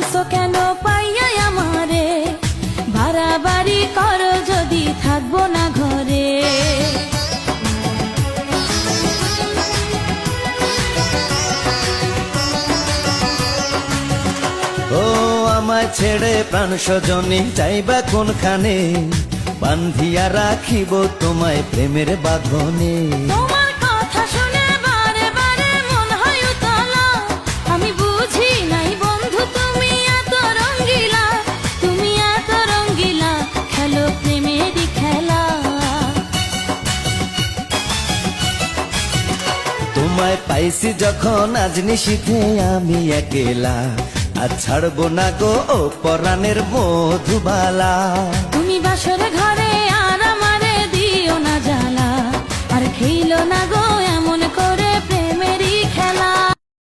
হইছো কেন পাইয়া আমারে, বাড়াবাড়ি করো যদি থাকবো না ঘরে। ও আমায় ছেড়ে প্রাণ স্বজনী যাইবা কোনখানে, বান্ধিয়া রাখিব তোমায় প্রেমের বাঁধনে। তোমার কথা শুনে বারে বারে মন হয় উতলা, আমি বুঝি নাই বন্ধু তুমি এত রঙ্গিলা, তুমি এত রঙ্গিলা, খেলো প্রেমেরই খেলা। তোমায় পাইছি যখন আজ নিশীথে আমি একেলা, আর ছাড়বো না গো ও পরাণের মধুবালা। তুমি বাসর ঘরে আর আমারে দিও না জ্বালা, আর খেইলো না গো